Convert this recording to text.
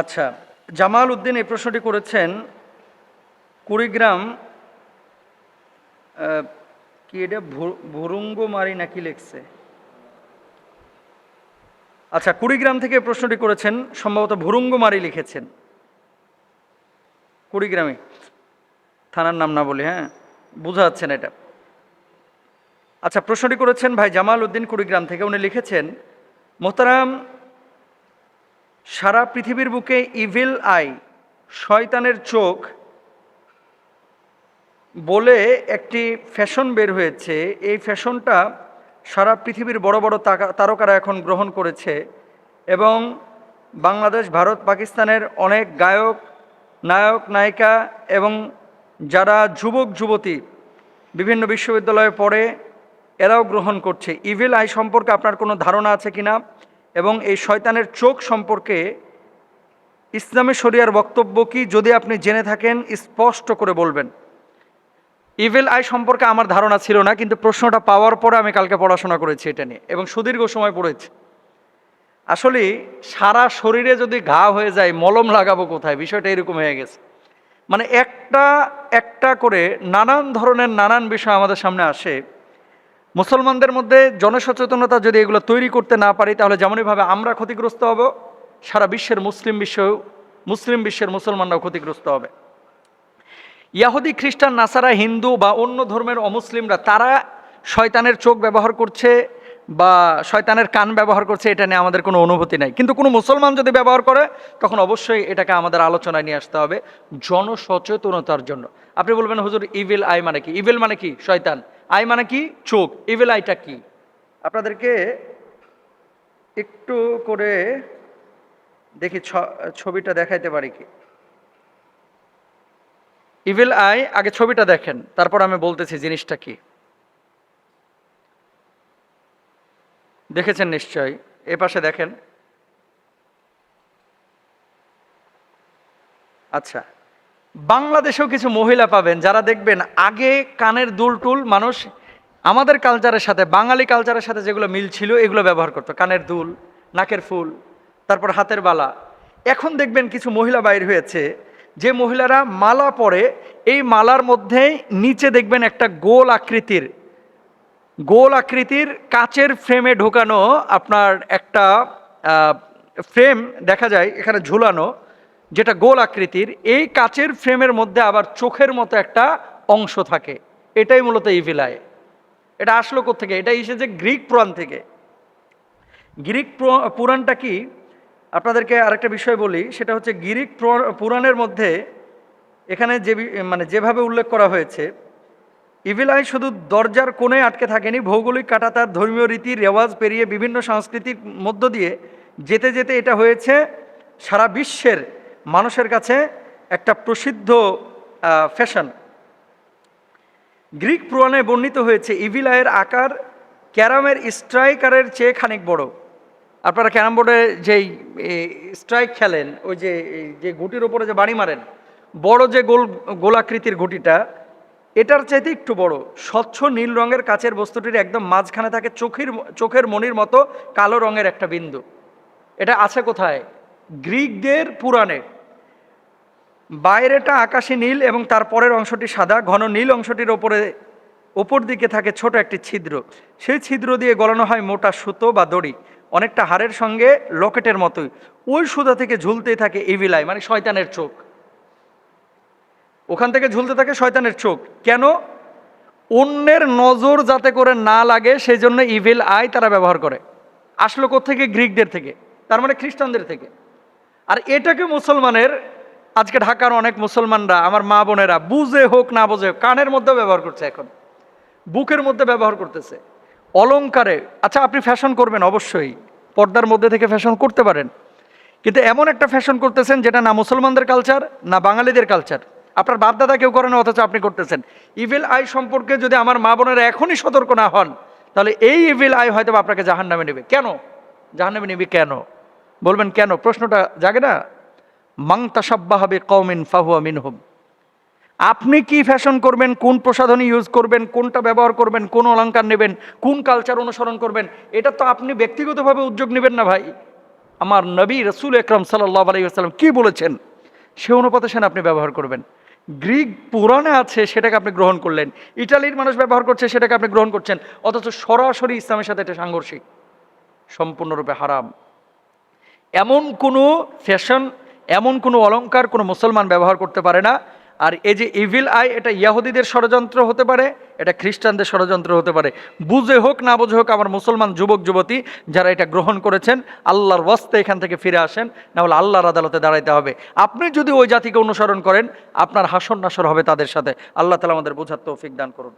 আচ্ছা, জামাল উদ্দিন এই প্রশ্নটি করেছেন কুড়িগ্রাম কি এটা ভুরুঙ্গমারি নাকি লিখছে। আচ্ছা, কুড়িগ্রাম থেকে এই প্রশ্নটি করেছেন, সম্ভবত ভুরুঙ্গমারি লিখেছেন। কুড়িগ্রামে, থানার নাম না বলি, হ্যাঁ বোঝা যাচ্ছে না এটা। আচ্ছা, প্রশ্নটি করেছেন ভাই জামাল উদ্দিন কুড়িগ্রাম থেকে। উনি লিখেছেন, মোহতারাম, সারা পৃথিবীর বুকে ইভিল আই, শয়তানের চোখ বলে একটি ফ্যাশন বের হয়েছে। এই ফ্যাশনটা সারা পৃথিবীর বড় বড় তারকারা এখন গ্রহণ করেছে এবং বাংলাদেশ, ভারত, পাকিস্তানের অনেক গায়ক, নায়ক, নায়িকা এবং যারা যুবক যুবতী বিভিন্ন বিশ্ববিদ্যালয়ে পড়ে এরাও গ্রহণ করছে। ইভিল আই সম্পর্কে আপনার কোনো ধারণা আছে কিনা এবং এই শয়তানের চোখ সম্পর্কে ইসলামী শরিয়ার বক্তব্য কি, যদি আপনি জেনে থাকেন স্পষ্ট করে বলবেন। ইভিল আই সম্পর্কে আমার ধারণা ছিল না, কিন্তু প্রশ্নটা পাওয়ার পরে আমি কালকে পড়াশোনা করেছি এটা নিয়ে এবং সুদীর্ঘ সময় পড়েছি। আসলে সারা শরীরে যদি ঘা হয়ে যায় মলম লাগাবো কোথায়, বিষয়টা এরকম হয়ে গেছে। মানে একটা একটা করে নানান ধরনের নানান বিষয় আমাদের সামনে আসে। মুসলমানদের মধ্যে জনসচেতনতা যদি এগুলো তৈরি করতে না পারি, তাহলে যেমনইভাবে আমরা ক্ষতিগ্রস্ত হব, সারা বিশ্বের মুসলিম বিশ্বের মুসলমানরাও ক্ষতিগ্রস্ত হবে। ইয়াহুদি, খ্রিস্টান, নাসারা, হিন্দু বা অন্য ধর্মের অমুসলিমরা তারা শয়তানের চোখ ব্যবহার করছে বা শয়তানের কান ব্যবহার করছে, এটা নিয়ে আমাদের কোনো অনুভূতি নাই। কিন্তু কোনো মুসলমান যদি ব্যবহার করে, তখন অবশ্যই এটাকে আমাদের আলোচনায় নিয়ে আসতে হবে জনসচেতনতার জন্য। আপনি বলবেন, হুজুর ইভিল আই মানে কি? ইভিল মানে কি? শয়তান। আই মানে কি? চোখ। ইভিল আইটা কি? আপনাদেরকে একটু করে দেখি ছবিটা দেখাইতে পারি কি। ইভিল আই, আগে ছবিটা দেখেন, তারপর আমি বলতেছি জিনিসটা কি। দেখেছেন নিশ্চয়ই, এ পাশে দেখেন। আচ্ছা, বাংলাদেশেও কিছু মহিলা পাবেন যারা দেখবেন আগে কানের দুল টুল মানুষ আমাদের কালচারের সাথে, বাঙালি কালচারের সাথে যেগুলো মিল ছিল এগুলো ব্যবহার করতো। কানের দুল, নাকের ফুল, তারপর হাতের বালা। এখন দেখবেন কিছু মহিলা বাইর হয়েছে, যে মহিলারা মালা পরে, এই মালার মধ্যে নিচে দেখবেন একটা গোল আকৃতির কাচের ফ্রেমে ঢোকানো আপনার একটা ফ্রেম দেখা যায় এখানে ঝুলানো, যেটা গোল আকৃতির। এই কাচের ফ্রেমের মধ্যে আবার চোখের মতো একটা অংশ থাকে। এটাই মূলত ইভিল আই। এটা আসলো কোত্থেকে? এটা এসেছে গ্রিক পুরাণ থেকে। গ্রিক পুরাণটা কি, আপনাদেরকে আরেকটা বিষয় বলি, সেটা হচ্ছে গ্রিক পুরাণের মধ্যে এখানে যেভাবে উল্লেখ করা হয়েছে, ইভিল আই শুধু দরজার কোণে আটকে থাকেনি, ভৌগোলিক কাঁটাতার, ধর্মীয় রীতি রেওয়াজ পেরিয়ে বিভিন্ন সংস্কৃতির মধ্য দিয়ে যেতে যেতে এটা হয়েছে সারা বিশ্বের মানুষের কাছে একটা প্রসিদ্ধ ফ্যাশন। গ্রিক পুরাণে বর্ণিত হয়েছে ইভিল আইয়ের আকার ক্যারামের স্ট্রাইকারের চেয়ে খানিক বড়। আপনারা ক্যারাম বোর্ডে যেই স্ট্রাইক খেলেন, ওই যে গুটির ওপরে যে বাড়ি মারেন, বড় যে গোলাকৃতির গুটিটা, এটার চাইতে একটু বড়। স্বচ্ছ নীল রঙের কাচের বস্তুটির একদম মাঝখানে থাকে চোখের মণির মতো কালো রঙের একটা বিন্দু। এটা আছে কোথায়? গ্রিকদের পুরাণে। বাইরেটা আকাশী নীল এবং তার পরের অংশটি সাদা। ঘন নীল অংশটির ওপর দিকে থাকে ছোট একটি ছিদ্র। সেই ছিদ্র দিয়ে গলানো হয় মোটা সুতো বা দড়ি, অনেকটা হাড়ের সঙ্গে লকেটের মতোই। ওই সুতা থেকে ঝুলতেই থাকে ইভিল আই, মানে শয়তানের চোখ। ওখান থেকে ঝুলতে থাকে শয়তানের চোখ। কেন? অন্যের নজর যাতে করে না লাগে, সেই জন্য ইভিল আই তারা ব্যবহার করে। আসলো কোত্থেকে? গ্রিকদের থেকে, তার মানে খ্রিস্টানদের থেকে। আর এটাকে মুসলমানের, আজকে ঢাকার অনেক মুসলমানরা, আমার মা বোনেরা, বুঝে হোক না বুঝে হোক, কানের মধ্যে ব্যবহার করছে, এখন বুকের মধ্যে ব্যবহার করতেছে, অলংকারে। আচ্ছা, আপনি ফ্যাশন করবেন, অবশ্যই পর্দার মধ্যে থেকে ফ্যাশন করতে পারেন, কিন্তু এমন একটা ফ্যাশন করতেছেন যেটা না মুসলমানদের কালচার না বাঙালিদের কালচার। আপনার বাপদাদা কেউ করে না, অথচ আপনি করতেছেন। ইভিল আই সম্পর্কে যদি আমার মা বোনেরা এখনই সতর্ক না হন, তাহলে এই ইভিল আই হয়তো আপনাকে জাহান্নামে নেবে। কেন জাহান্নামে নেবে? কেন বলবেন? কেন? প্রশ্নটা জাগে না? মান তাশাব্বাহা বিকওমিন ফাহুয়া মিনহুম। আপনি কি ফ্যাশন করবেন, কোন প্রসাধনী ইউজ করবেন, কোনটা ব্যবহার করবেন, কোন অলংকার নেবেন, কোন কালচার অনুসরণ করবেন, এটা তো আপনি ব্যক্তিগতভাবে উদ্যোগ নেবেন না ভাই। আমার নবী রসুল আকরাম সাল্লাল্লাহু আলাইহি ওয়াসাল্লাম কি বলেছেন সে অনুপাতে সেন আপনি ব্যবহার করবেন। গ্রিক পুরাণে আছে সেটাকে আপনি গ্রহণ করলেন, ইটালির মানুষ ব্যবহার করছে সেটাকে আপনি গ্রহণ করছেন, অথচ সরাসরি ইসলামের সাথে এটা সাংঘর্ষিক, সম্পূর্ণরূপে হারাম। এমন কোনো ফ্যাশন, এমন কোনো অলংকার কোনো মুসলমান ব্যবহার করতে পারে না। আর এই যে ইভিল আই, এটা ইয়াহুদিদের ষড়যন্ত্র হতে পারে, এটা খ্রিস্টানদের ষড়যন্ত্র হতে পারে। বুঝে হোক না বুঝে হোক আমার মুসলমান যুবক যুবতী যারা এটা গ্রহণ করেছেন, আল্লাহর ওয়াস্তে এখান থেকে ফিরে আসেন, না হলে আল্লাহর আদালতে দাঁড়াইতে হবে। আপনি যদি ওই জাতিকে অনুসরণ করেন আপনার হাসর নাসর হবে তাদের সাথে। আল্লাহ তাআলা আমাদের বোঝার তৌফিক দান করুন।